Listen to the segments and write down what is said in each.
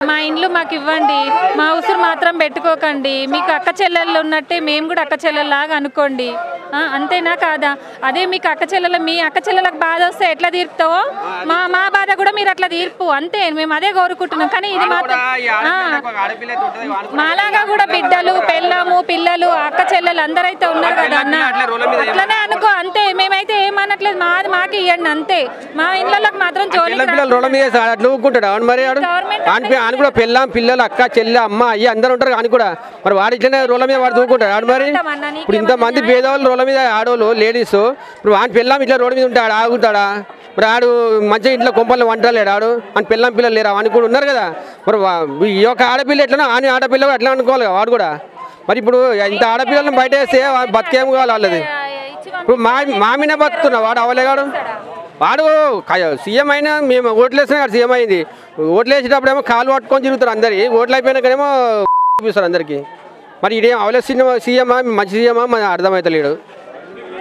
మా ఇండ్లు మాకు ఇవ్వండి, మా ఉసురు మాత్రం పెట్టుకోకండి, మీకు అక్క చెల్లెళ్ళు ఉన్నట్టే మేము కూడా అక్క చెల్లెల్లాగా అనుకోండి, అంతేనా కాదా? అదే మీకు అక్క చెల్లెలు, మీ అక్క చెల్లెలకు బాధ వస్తే ఎట్లా తీర్పుతావో మా బాధ కూడా మీరు అట్లా తీర్పు, అంతే. మేము అదే కోరుకుంటున్నాం. కానీ ఇది మాత్రం మాలాగా కూడా బిడ్డలు, పెళ్ళాము, పిల్లలు, అక్క చెల్లెలు అందరైతే ఉన్నారు కదా అన్న, అట్లనే అనుకో, అంతే. మేమైతే ఏమనట్లేదు, మాది మాకు ఇవ్వండి అంతే. మా ఇళ్ళకి మాత్రం ఆయన కూడా పెళ్ళాం, పిల్లలు, అక్క చెల్లె, అమ్మ, అయ్యి అందరూ ఉంటారు. కానీ కూడా మరి వాడు ఇట్లనే రోడ్ల మీద వాడు దూకుంటాడు. ఆడు మరి ఇప్పుడు ఇంతమంది పేదవాళ్ళు రోడ్ల మీద, ఆడవాళ్ళు, లేడీస్, ఇప్పుడు వాడి పెళ్ళాం ఇట్లా రోడ్డు మీద ఉంటాడు, ఆగుతాడా? మరి ఆడు మంచిగా ఇంట్లో కొంపల్లో వంటలేడు, ఆడు అని పిల్లం పిల్లలు లేరు, అని కూడా ఉన్నారు కదా. మరి ఈ యొక్క ఆడపిల్ల ఎట్లా, అని ఆడపిల్ల ఎట్లా అనుకోవాలి వాడు కూడా. మరి ఇప్పుడు ఇంత ఆడపిల్లలను బయట వేస్తే బతికేం కావాలి వాళ్ళది. ఇప్పుడు మామిన బతుకుతున్నా వాడు అవలేగాడు. వాడు సీఎం అయినా మేము ఓట్లేసినా కాదు సీఎం అయింది. ఓట్లు వేసేటప్పుడు ఏమో కాలు పట్టుకొని తిరుగుతారు అందరి, ఓట్లు అయిపోయినాకనేమో చూపిస్తారు అందరికీ. మరి ఇదేం అవలేసిన సీఎమా, మంచి సీఎమా మరి అర్థమవుతలేడు.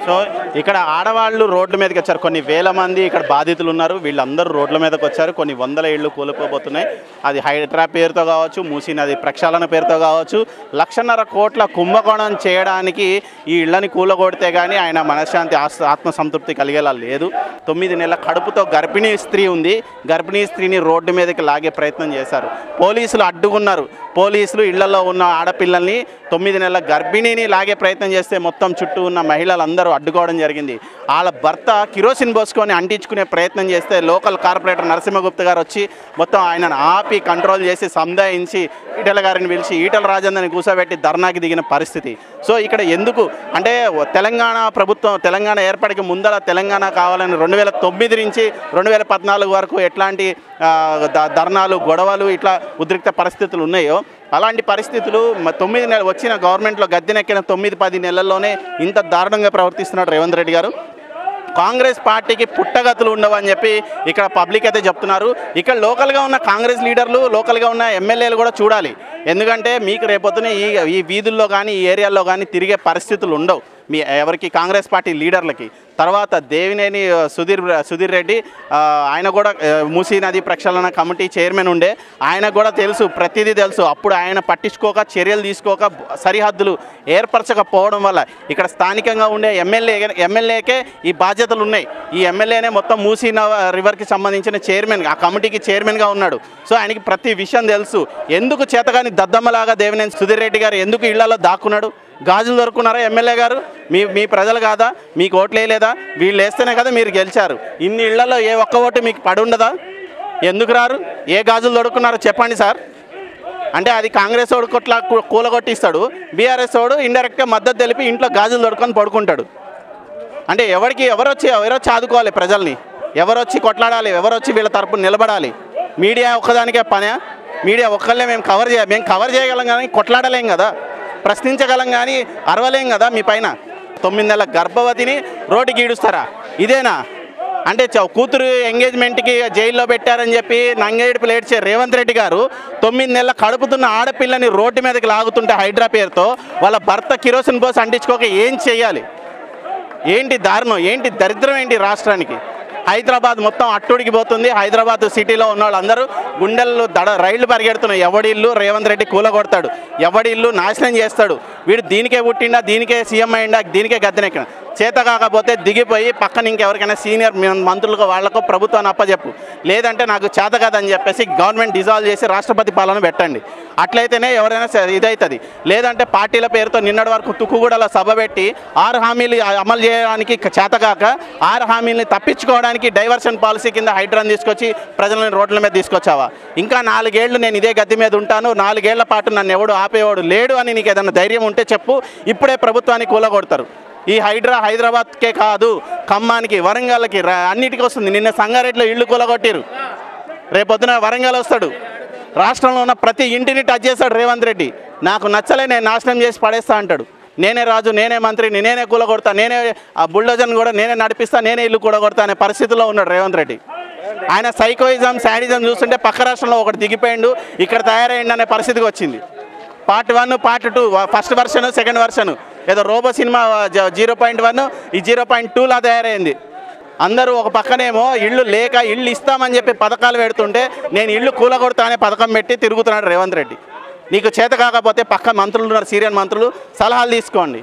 సో ఇక్కడ ఆడవాళ్ళు రోడ్ల మీదకి వచ్చారు. కొన్ని వేల మంది ఇక్కడ బాధితులు ఉన్నారు. వీళ్ళందరూ రోడ్ల మీదకి వచ్చారు. కొన్ని వందల ఇళ్ళు కూలిపోబోతున్నాయి. అది హైడ్రా పేరుతో కావచ్చు, మూసీ నది ప్రక్షాళన పేరుతో కావచ్చు. 1,50,000 కోట్ల కుంభకోణం చేయడానికి ఈ ఇళ్ళని కూలగొడితే కానీ ఆయన మనశ్శాంతి, ఆత్మసంతృప్తి కలిగేలా లేదు. 9 నెలల కడుపుతో గర్భిణీ స్త్రీ ఉంది. గర్భిణీ స్త్రీని రోడ్డు మీదకి లాగే ప్రయత్నం చేశారు. పోలీసులు అడ్డుకున్నారు. పోలీసులు ఇళ్లలో ఉన్న ఆడపిల్లల్ని, 9 నెలల గర్భిణీని లాగే ప్రయత్నం చేస్తే మొత్తం చుట్టూ ఉన్న మహిళలందరూ అడ్డుకోవడం జరిగింది. వాళ్ళ భర్త కిరోసిన్ పోసుకొని అంటించుకునే ప్రయత్నం చేస్తే లోకల్ కార్పొరేటర్ నరసింహగుప్త గారు వచ్చి మొత్తం ఆయనను ఆపి కంట్రోల్ చేసి సంధాయించి ఈటల గారిని పిలిచి ఈటల రాజేందర్ని కూర్చోబెట్టి ధర్నాకి దిగిన పరిస్థితి. సో ఇక్కడ ఎందుకు అంటే తెలంగాణ ప్రభుత్వం, తెలంగాణ ఏర్పడికి ముందర తెలంగాణ కావాలని 2009 నుంచి 2014 వరకు ఎట్లాంటి ధర్నాలు, గొడవలు, ఇట్లా ఉద్రిక్త పరిస్థితులు ఉన్నాయో అలాంటి పరిస్థితులు 9 నెలలు వచ్చిన గవర్నమెంట్లో గద్దెనెక్కిన 9-10 నెలల్లోనే ఇంత దారుణంగా ప్రవర్తిస్తున్నాడు రేవంత్ రెడ్డి గారు. కాంగ్రెస్ పార్టీకి పుట్టగతులు ఉండవని చెప్పి ఇక్కడ పబ్లిక్ అయితే చెప్తున్నారు. ఇక్కడ లోకల్గా ఉన్న కాంగ్రెస్ లీడర్లు, లోకల్గా ఉన్న ఎమ్మెల్యేలు కూడా చూడాలి. ఎందుకంటే మీకు రేపొద్దున ఈ వీధుల్లో కానీ ఈ ఏరియాల్లో కానీ తిరిగే పరిస్థితులు ఉండవు మీ ఎవరికి, కాంగ్రెస్ పార్టీ లీడర్లకి. తర్వాత దేవినేని సుధీర్ రెడ్డి, ఆయన కూడా మూసీ నది ప్రక్షాళన కమిటీ చైర్మన్ ఉండే, ఆయనకు కూడా తెలుసు, ప్రతిదీ తెలుసు. అప్పుడు ఆయన పట్టించుకోక, చర్యలు తీసుకోక, సరిహద్దులు ఏర్పరచకపోవడం వల్ల ఇక్కడ స్థానికంగా ఉండే ఎమ్మెల్యేకే ఈ బాధ్యతలు ఉన్నాయి. ఈ ఎమ్మెల్యేనే మొత్తం మూసీ రివర్కి సంబంధించిన చైర్మన్, ఆ కమిటీకి చైర్మన్గా ఉన్నాడు. సో ఆయనకి ప్రతి విషయం తెలుసు. ఎందుకు చేతగాని దద్దమ్మలాగా దేవినేని సుధీర్ రెడ్డి గారు ఎందుకు ఇళ్లలో దాక్కున్నాడు? గాజులు దొరుకున్నారా ఎమ్మెల్యే గారు? మీ ప్రజలు కాదా? మీకు ఓట్లు వేయలేదా? వీళ్ళు వేస్తేనే కదా మీరు గెలిచారు. ఇన్ని ఇళ్లలో ఏ ఒక్క ఓటు మీకు పడి ఉండదా? ఎందుకు రారు? ఏ గాజులు దొరుకున్నారో చెప్పండి సార్. అంటే అది కాంగ్రెస్ వాడు కూలగొట్టిస్తాడు, బీఆర్ఎస్ వాడు ఇండైరెక్ట్గా మద్దతు తెలిపి ఇంట్లో గాజులు దొరుకుని పడుకుంటాడు. అంటే ఎవరొచ్చి ఆదుకోవాలి ప్రజల్ని? ఎవరొచ్చి కొట్లాడాలి? ఎవరొచ్చి వీళ్ళ తరపున నిలబడాలి? మీడియా ఒక్కదానికే పనే? మీడియా ఒక్కళ్ళే మేము కవర్ చేయగలం కానీ కొట్లాడలేం కదా, ప్రశ్నించగలం కానీ అరవలేం కదా మీ పైన. 9 నెలల గర్భవతిని రోడ్డుకి ఈడుస్తారా? ఇదేనా? అంటే కూతురు ఎంగేజ్మెంట్కి జైల్లో పెట్టారని చెప్పి నంగేడుపులు ఏడ్చే రేవంత్ రెడ్డి గారు 9 నెలల కడుపుతున్న ఆడపిల్లని రోడ్డు మీదకి లాగుతుంటే హైడ్రా పేరుతో వాళ్ళ భర్త కిరోసిన్ పోసి అంటించుకోక ఏం చేయాలి? ఏంటి దారుణం, ఏంటి దరిద్రం, ఏంటి రాష్ట్రానికి? హైదరాబాద్ మొత్తం అట్టుడికి పోతుంది. హైదరాబాద్ సిటీలో ఉన్న వాళ్ళందరూ గుండెల్లో రైళ్లు పరిగెడుతున్నాయి. ఎవడిల్లు రేవంత్ రెడ్డి కూలగొడతాడు, ఎవడిల్లు నాశనం చేస్తాడు. వీడు దీనికే పుట్టిండా, దీనికే సీఎం అయిందా, దీనికే గద్దెనెక్కిన. చేత కాకపోతే దిగిపోయి పక్కన ఇంకెవరికైనా సీనియర్ మంత్రులకు వాళ్ళకు ప్రభుత్వాన్ని అప్పచెప్పు, లేదంటే నాకు చేత కాదని చెప్పేసి గవర్నమెంట్ డిజాల్వ్ చేసి రాష్ట్రపతి పాలన పెట్టండి. అట్లయితేనే ఎవరైనా ఇదవుతుంది. లేదంటే పార్టీల పేరుతో నిన్నటి వరకు తుక్కుగూడలో సభ పెట్టి 6 హామీలు అమలు చేయడానికి చేతగాక 6 హామీలని తప్పించుకోవడానికి డైవర్షన్ పాలసీ కింద హైడ్రాన్ తీసుకొచ్చి ప్రజలను రోడ్ల మీద తీసుకొచ్చావా? ఇంకా 4 ఏళ్ళు నేను ఇదే గద్దె మీద ఉంటాను, 4 ఏళ్ల పాటు నన్ను ఎవడు ఆపేవాడు లేడు అని నీకు ఏదైనా ధైర్యం ఉంటే చెప్పు. ఇప్పుడే ప్రభుత్వాన్ని కూలగొడతారు. ఈ హైడ్రా హైదరాబాద్కే కాదు, ఖమ్మానికి, వరంగల్కి, అన్నిటికీ వస్తుంది. నిన్న సంగారెడ్డిలో ఇళ్ళు కూలగొట్టారు, రేపొద్దున వరంగల్ వస్తాడు. రాష్ట్రంలో ఉన్న ప్రతి ఇంటిని టచ్ చేస్తాడు రేవంత్ రెడ్డి. నాకు నచ్చలే, నేను నాశనం చేసి పడేస్తా అంటాడు. నేనే రాజు, నేనే మంత్రిని, నేనే కూలగొడతా, నేనే ఆ బుల్డోజర్ని కూడా నేనే నడిపిస్తా, నేనే ఇల్లు కూలగొడతా అనే పరిస్థితిలో ఉన్నాడు రేవంత్ రెడ్డి. ఆయన సైకోయిజం, శాడిజం చూస్తుంటే పక్క రాష్ట్రంలో ఒకటి దిగిపోయిండు, ఇక్కడ తయారైండు అనే పరిస్థితికి వచ్చింది. Part 1, part 2, first version, second version. ఏదో రోబో సినిమా 0.1 ఈ 0.2లా తయారైంది. అందరూ ఒక పక్కనేమో ఇళ్ళు లేక ఇళ్ళు ఇస్తామని చెప్పి పథకాలు పెడుతుంటే నేను ఇళ్ళు కూలగొడతా అనే పథకం పెట్టి తిరుగుతున్నాడు రేవంత్ రెడ్డి. నీకు చేత కాకపోతే పక్క మంత్రులు ఉన్నారు, సీనియర్ మంత్రులు, సలహాలు తీసుకోండి.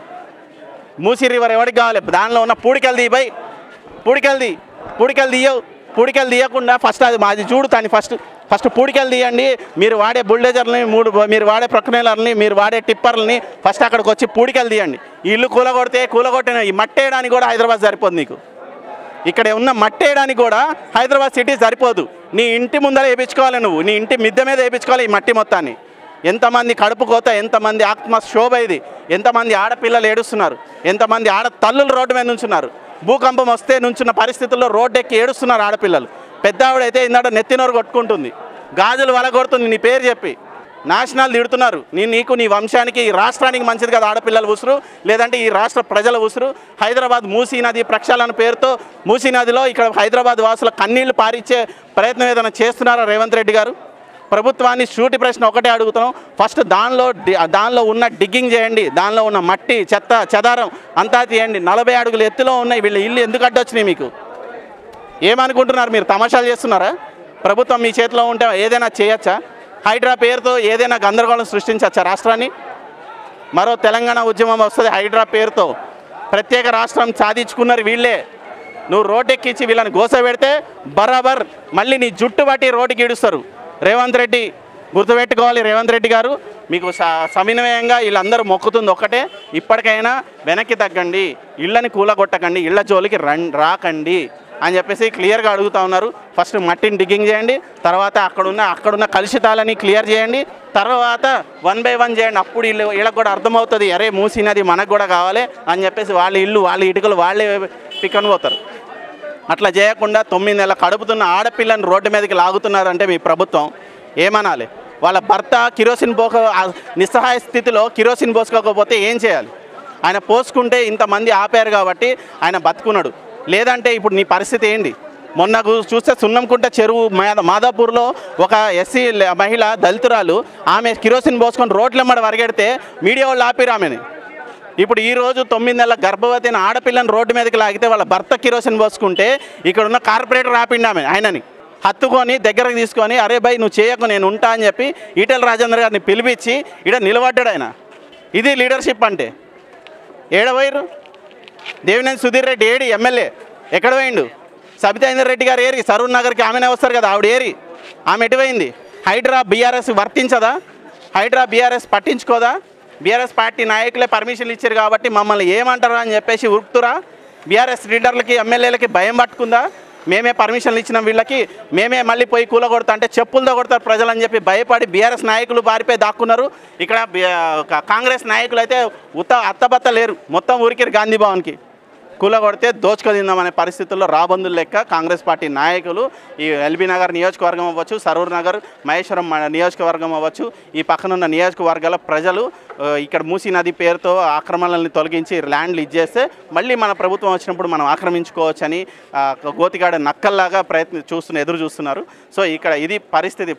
మూసీ రివర్ ఎవరికి కావాలి? దానిలో ఉన్న పూడికెళ్ళి బై పూడికెళ్ళి తీయకుండా ఫస్ట్ అది మాది చూడు దాన్ని ఫస్ట్ పూడికెళ్ళి తీయండి. మీరు వాడే బుల్డేజర్ని, మీరు వాడే ప్రొక్నేలర్ని, మీరు వాడే టిప్పర్లని ఫస్ట్ అక్కడికి వచ్చి పూడికెళ్ళి తీయండి. ఈ ఇల్లు కూలగొట్టిన ఈ మట్టేయడానికి కూడా హైదరాబాద్ సరిపోదు. నీకు ఇక్కడ ఉన్న మట్టేయడానికి కూడా హైదరాబాద్ సిటీ సరిపోదు. నీ ఇంటి ముందర వేయించుకోవాలి, నువ్వు నీ ఇంటి మిద్దె మీద వేయించుకోవాలి ఈ మట్టి మొత్తాన్ని. ఎంతమంది కడుపు కోత, ఎంతమంది ఆత్మ శోభ ఇది, ఎంతమంది ఆడపిల్లలు ఏడుస్తున్నారు, ఎంతమంది తల్లులు రోడ్డు మీద నుంచున్నారు. భూకంపం వస్తే నుంచున్న పరిస్థితుల్లో రోడ్డు ఎక్కి ఏడుస్తున్నారు ఆడపిల్లలు. పెద్దావిడైతే ఇందాక నెత్తినోరు కొట్టుకుంటుంది, గాజులు వలగొడుతుంది నీ పేరు చెప్పి. నాశనాలు తిడుతున్నారు. నీకు నీ వంశానికి ఈ రాష్ట్రానికి మంచిది కదా ఆడపిల్లల ఉసురు, లేదంటే ఈ రాష్ట్ర ప్రజల ఉసురు. హైదరాబాద్ మూసీ నది ప్రక్షాళన పేరుతో మూసీ నదిలో ఇక్కడ హైదరాబాద్ వాసుల కన్నీళ్లు పారిచ్చే ప్రయత్నం ఏదైనా చేస్తున్నారా రేవంత్ రెడ్డి గారు? ప్రభుత్వాన్ని సూటి ప్రశ్న ఒకటే అడుగుతున్నాం. ఫస్ట్ దానిలో ఉన్న డిగ్గింగ్ చేయండి, దానిలో ఉన్న మట్టి చెత్త చెదారం అంతా తీయండి. 40 అడుగుల ఎత్తులో ఉన్నాయి వీళ్ళ ఇల్లు. ఎందుకు అడ్డొచ్చినాయి మీకు? ఏమనుకుంటున్నారు మీరు? తమాషాలు చేస్తున్నారా? ప్రభుత్వం మీ చేతిలో ఉంటే ఏదైనా చేయొచ్చా? హైడ్రా పేరుతో ఏదైనా గందరగోళం సృష్టించచ్చా రాష్ట్రాన్ని? మరో తెలంగాణ ఉద్యమం వస్తుంది హైడ్రా పేరుతో. ప్రత్యేక రాష్ట్రం సాధించుకున్నారు వీళ్ళే. నువ్వు రోడ్డెక్కించి వీళ్ళని గోస పెడితే బరాబర్ మళ్ళీ నీ జుట్టు బట్టి రోడ్డుకి ఈడుస్తారు. రేవంత్ రెడ్డి గుర్తుపెట్టుకోవాలి. రేవంత్ రెడ్డి గారు మీకు సవినయంగా వీళ్ళందరూ మొక్కుతుంది ఒక్కటే, ఇప్పటికైనా వెనక్కి తగ్గండి, ఇళ్ళని కూలగొట్టకండి, ఇళ్ళ జోలికి రాకండి అని చెప్పేసి క్లియర్గా అడుగుతూ ఉన్నారు. ఫస్ట్ మట్టిని డిగ్గింగ్ చేయండి, తర్వాత అక్కడున్న కలుషితాలని క్లియర్ చేయండి, తర్వాత 1 by 1 చేయండి. అప్పుడు వీళ్ళకి కూడా అర్థమవుతుంది, అరే మూసీ నది మనకు కూడా కావాలి అని చెప్పేసి వాళ్ళ ఇల్లు వాళ్ళ ఇటుకలు వాళ్ళే పిక్కని పోతారు. అట్లా చేయకుండా 9 నెలల కడుపుతున్న ఆడపిల్లని రోడ్డు మీదకి లాగుతున్నారంటే మీ ప్రభుత్వం ఏమనాలి? వాళ్ళ భర్త నిస్సహాయ స్థితిలో కిరోసిన్ పోసుకోకపోతే ఏం చేయాలి? ఆయన పోసుకుంటే ఇంతమంది ఆపారు కాబట్టి ఆయన బతుకున్నాడు. లేదంటే ఇప్పుడు నీ పరిస్థితి ఏంటి? మొన్న చూస్తే సున్నంకుంట చెరువు మాదాపూర్లో ఒక ఎస్సీ మహిళ దళితురాలు ఆమె కిరోసిన్ పోసుకొని రోడ్లెమ్మడ వరిగెడితే మీడియా వాళ్ళు ఆపిరు ఆమెని. ఇప్పుడు ఈరోజు 9 నెలల గర్భవతి అయిన ఆడపిల్లని రోడ్డు మీదకి లాగితే వాళ్ళ భర్త కిరోసిన్ పోసుకుంటే ఇక్కడ ఉన్న కార్పొరేటర్ ఆపిండి ఆయనని హత్తుకొని దగ్గరకు తీసుకొని, అరే భయ్ నువ్వు చేయకు నేను ఉంటా అని చెప్పి ఈటెల రాజేందర్ గారిని పిలిపించి ఇక్కడ నిలబడ్డాడు ఆయన. ఇది లీడర్షిప్ అంటే. ఏడవైరు దేవినేని సుధీర్ రెడ్డి ఏడి ఎమ్మెల్యే ఎక్కడ పోయిండు? సబితా ఇందర్ రెడ్డి గారు ఏరి? సరూర్ నగర్కి ఆమెనే వస్తారు కదా, ఆవిడ ఏరి? ఆమె ఎటుపోయింది? హైడ్రా బీఆర్ఎస్ వర్తించదా? హైడ్రా బీఆర్ఎస్ పట్టించుకోదా? బీఆర్ఎస్ పార్టీ నాయకులే పర్మిషన్లు ఇచ్చారు కాబట్టి మమ్మల్ని ఏమంటారా అని చెప్పేసి ఉరుకుతురా? బీఆర్ఎస్ లీడర్లకి ఎమ్మెల్యేలకి భయం పట్టుకుందా? మేమే పర్మిషన్లు ఇచ్చినాం వీళ్ళకి, మేమే మళ్ళీ పోయి కూలగొడతా అంటే చెప్పులతో కొడతారు ప్రజలని చెప్పి భయపడి బీఆర్ఎస్ నాయకులు బారిపోయి దాక్కున్నారు. ఇక్కడ కాంగ్రెస్ నాయకులు అయితే అత్తబత్త లేరు, మొత్తం ఊరికిరు గాంధీ భవన్కి. కూలగొడితే దోచుకొదిందామనే పరిస్థితుల్లో రాబందులు లెక్క కాంగ్రెస్ పార్టీ నాయకులు ఈ ఎల్బీ నగర్ నియోజకవర్గం అవ్వచ్చు, సరూర్ నగర్ మహేశ్వరం నియోజకవర్గం అవ్వచ్చు, ఈ పక్కనున్న నియోజకవర్గాల ప్రజలు ఇక్కడ మూసీ నది పేరుతో ఆక్రమణలను తొలగించి ల్యాండ్లు ఇచ్చేస్తే మళ్ళీ మన ప్రభుత్వం వచ్చినప్పుడు మనం ఆక్రమించుకోవచ్చని గోతిగాడ నక్కల్లాగా ఎదురు చూస్తున్నారు. సో ఇక్కడ ఇది పరిస్థితి.